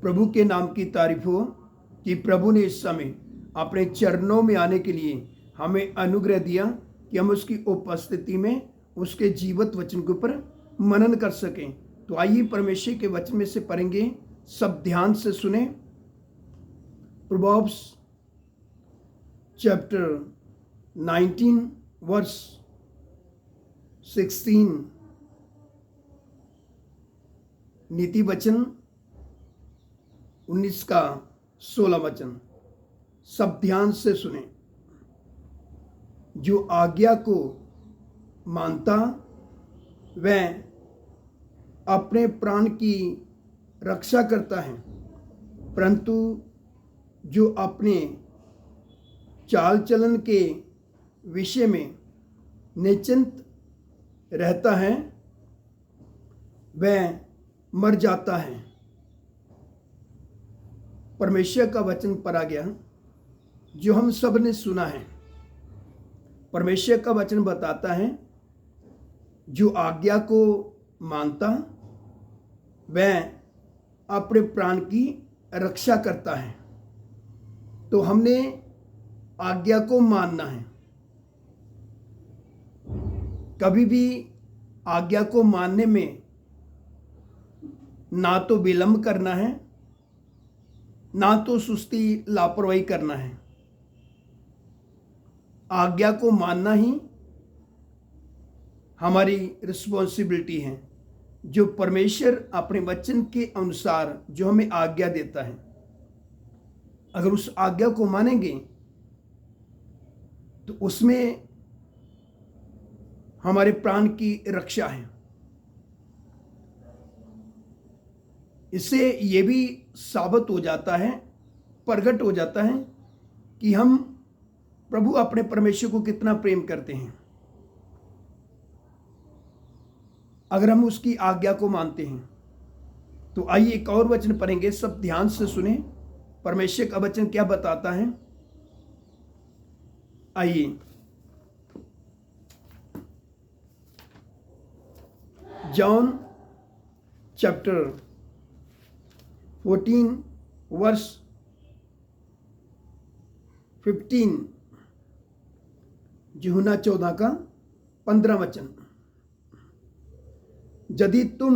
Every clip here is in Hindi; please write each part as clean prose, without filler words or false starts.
प्रभु के नाम की तारीफ हो कि प्रभु ने इस समय अपने चरणों में आने के लिए हमें अनुग्रह दिया कि हम उसकी उपस्थिति में उसके जीवित वचन के ऊपर मनन कर सकें। तो आइए परमेश्वर के वचन में से पढ़ेंगे, सब ध्यान से सुने। प्रोवर्ब्स चैप्टर 19 वर्स 16, नीति वचन 19 का 16 वचन। सब ध्यान से सुने। जो आज्ञा को मानता वह अपने प्राण की रक्षा करता है, परंतु जो अपने चाल चलन के विषय में निश्चिंत रहता है वह मर जाता है। परमेश्वर का वचन पढ़ा गया जो हम सब ने सुना है। परमेश्वर का वचन बताता है जो आज्ञा को मानता वह अपने प्राण की रक्षा करता है। तो हमने आज्ञा को मानना है। कभी भी आज्ञा को मानने में ना तो विलंब करना है, ना तो सुस्ती लापरवाही करना है। आज्ञा को मानना ही हमारी रिस्पॉन्सिबिलिटी है, जो परमेश्वर अपने वचन के अनुसार जो हमें आज्ञा देता है। अगर उस आज्ञा को मानेंगे तो उसमें हमारे प्राण की रक्षा है। इससे ये भी साबित हो जाता है, प्रकट हो जाता है कि हम प्रभु अपने परमेश्वर को कितना प्रेम करते हैं। अगर हम उसकी आज्ञा को मानते हैं तो आइए एक और वचन पढ़ेंगे, सब ध्यान से सुने। परमेश्वर का वचन क्या बताता है, आइए। जॉन चैप्टर 14 वर्स 15, यूहन्ना 14 का 15 वचन। यदि तुम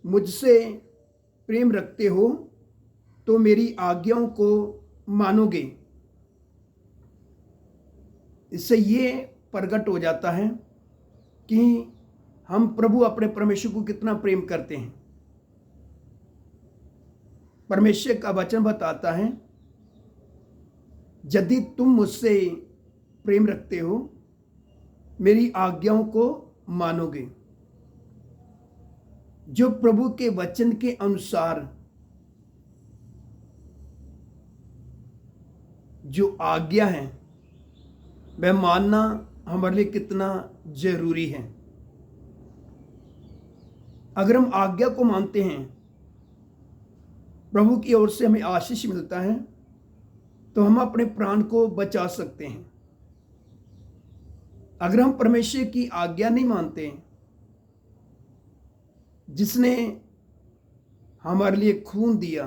मुझसे प्रेम रखते हो तो मेरी आज्ञाओं को मानोगे। इससे ये प्रकट हो जाता है कि हम प्रभु अपने परमेश्वर को कितना प्रेम करते हैं। परमेश्वर का वचन बताता है यदि तुम मुझसे प्रेम रखते हो मेरी आज्ञाओं को मानोगे। जो प्रभु के वचन के अनुसार जो आज्ञा है वह मानना हमारे लिए कितना जरूरी है। अगर हम आज्ञा को मानते हैं, प्रभु की ओर से हमें आशीष मिलता है, तो हम अपने प्राण को बचा सकते हैं। अगर हम परमेश्वर की आज्ञा नहीं मानते, जिसने हमारे लिए खून दिया,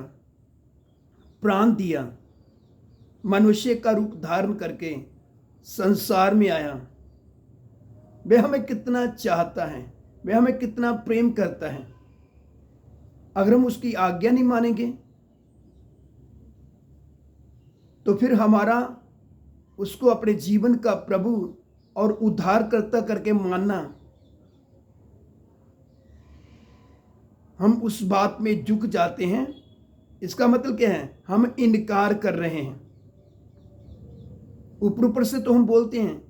प्राण दिया, मनुष्य का रूप धारण करके संसार में आया, वह हमें कितना चाहता है, वह हमें कितना प्रेम करता है। अगर हम उसकी आज्ञा नहीं मानेंगे तो फिर हमारा उसको अपने जीवन का प्रभु और उद्धारकर्ता करके मानना, हम उस बात में झुक जाते हैं। इसका मतलब क्या है, हम इनकार कर रहे हैं। ऊपर से तो हम बोलते हैं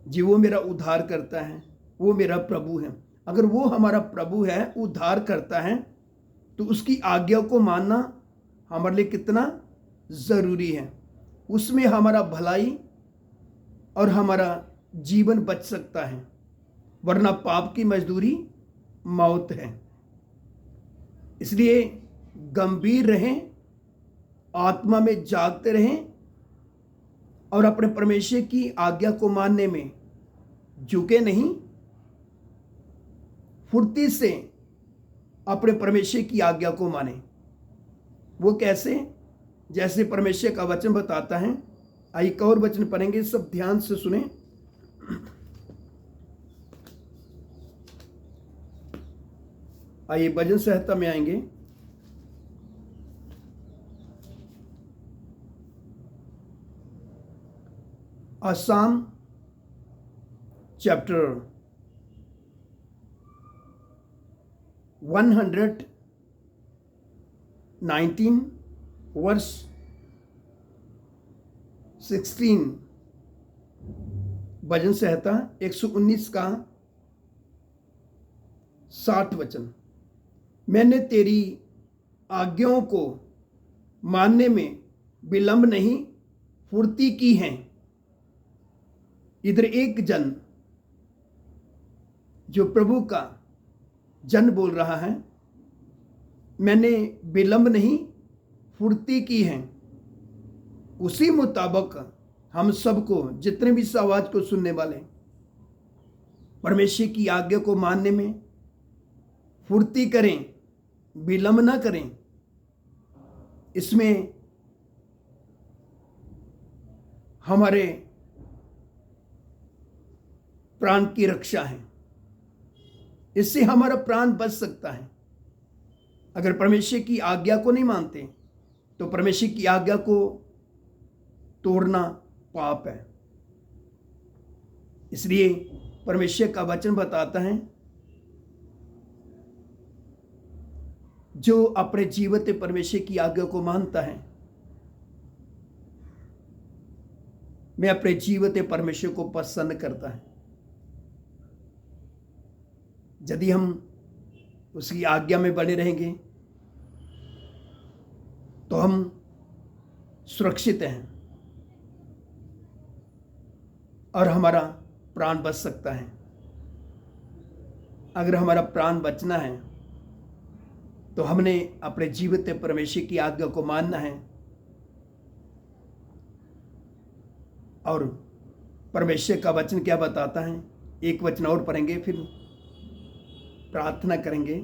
जी वो मेरा उद्धार करता है, वो मेरा प्रभु है। अगर वो हमारा प्रभु है, उद्धार करता है, तो उसकी आज्ञा को मानना हमारे लिए कितना जरूरी है। उसमें हमारा भलाई और हमारा जीवन बच सकता है, वरना पाप की मजदूरी मौत है। इसलिए गंभीर रहें, आत्मा में जागते रहें और अपने परमेश्वर की आज्ञा को मानने में झुके नहीं, फुर्ती से अपने परमेश्वर की आज्ञा को माने। वो कैसे? जैसे परमेश्वर का वचन बताता है। आइए एक और वचन पढ़ेंगे, सब ध्यान से सुने। आइए भजन संहिता में आएंगे। आसाम चैप्टर 119 वर्स 16, भजन संहिता 119 का 60 वचन। मैंने तेरी आज्ञाओं को मानने में विलंब नहीं, फुर्ती की है। इधर एक जन जो प्रभु का जन बोल रहा है, मैंने विलंब नहीं, फुर्ती की है। उसी मुताबिक हम सबको, जितने भी इस आवाज को सुनने वाले, परमेश्वर की आज्ञा को मानने में फुर्ती करें, विलंब ना करें। इसमें हमारे प्राण की रक्षा है। इससे हमारा प्राण बच सकता है। अगर परमेश्वर की आज्ञा को नहीं मानते तो परमेश्वर की आज्ञा को तोड़ना पाप है। इसलिए परमेश्वर का वचन बताता है, जो अपने जीवते परमेश्वर की आज्ञा को मानता है, मैं अपने जीवते परमेश्वर को पसंद करता है। यदि हम उसकी आज्ञा में बने रहेंगे तो हम सुरक्षित हैं और हमारा प्राण बच सकता है। अगर हमारा प्राण बचना है तो हमने अपने जीवित परमेश्वर की आज्ञा को मानना है और परमेश्वर का वचन क्या बताता है। एक वचन और पढ़ेंगे, फिर प्रार्थना करेंगे।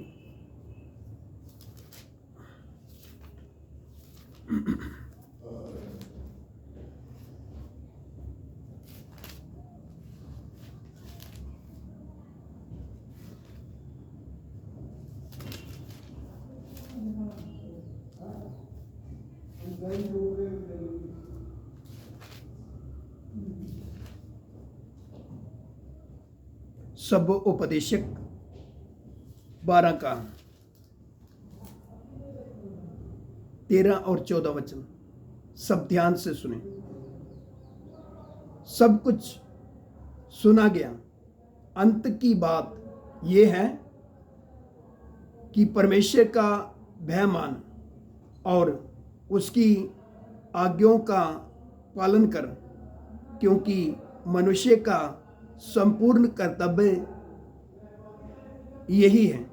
सब उपदेशक 12 का 13 और 14 वचन, सब ध्यान से सुने। सब कुछ सुना गया। अंत की बात यह है कि परमेश्वर का भय मान और उसकी आज्ञाओं का पालन कर, क्योंकि मनुष्य का संपूर्ण कर्तव्य यही है।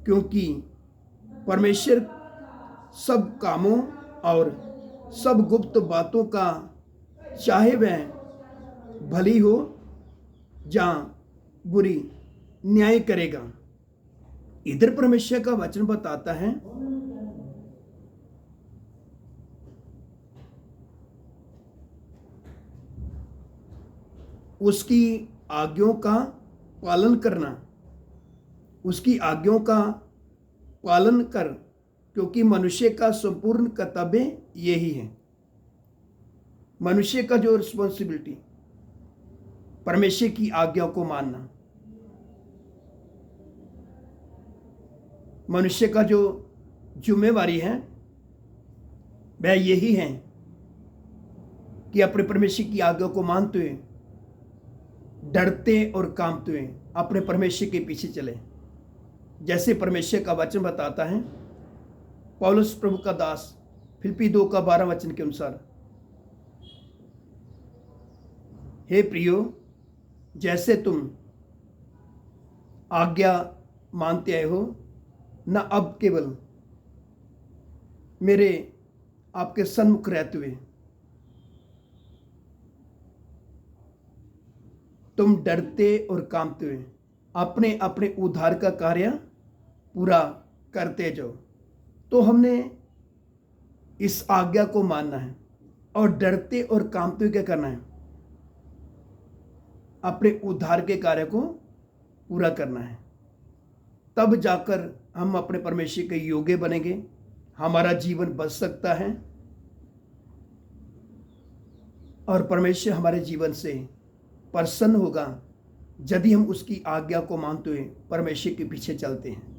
क्योंकि परमेश्वर सब कामों और सब गुप्त बातों का, चाहे वह भली हो या बुरी, न्याय करेगा। इधर परमेश्वर का वचन बताता है, उसकी आज्ञाओं का पालन करना, उसकी आज्ञाओं का पालन कर, क्योंकि मनुष्य का संपूर्ण कर्तव्य यही है। मनुष्य का जो रिस्पॉन्सिबिलिटी, परमेश्वर की आज्ञा को मानना, मनुष्य का जो जिम्मेवारी है वह यही है कि अपने परमेश्वर की आज्ञा को मानते हुए, डरते और कांपते हुए अपने परमेश्वर के पीछे चले। जैसे परमेश्वर का वचन बताता है, पौलुस प्रभु का दास फिलिप्पी 2 का 12 वचन के अनुसार, हे प्रियो, जैसे तुम आज्ञा मानते आए हो, न अब केवल मेरे आपके सन्मुख रहते हुए तुम डरते और कांपते हुए अपने अपने उद्धार का कार्य पूरा करते जाओ। तो हमने इस आज्ञा को मानना है और डरते और कांपते हुए क्या करना है, अपने उद्धार के कार्य को पूरा करना है। तब जाकर हम अपने परमेश्वर के योग्य बनेंगे, हमारा जीवन बच सकता है और परमेश्वर हमारे जीवन से प्रसन्न होगा यदि हम उसकी आज्ञा को मानते हुए परमेश्वर के पीछे चलते हैं।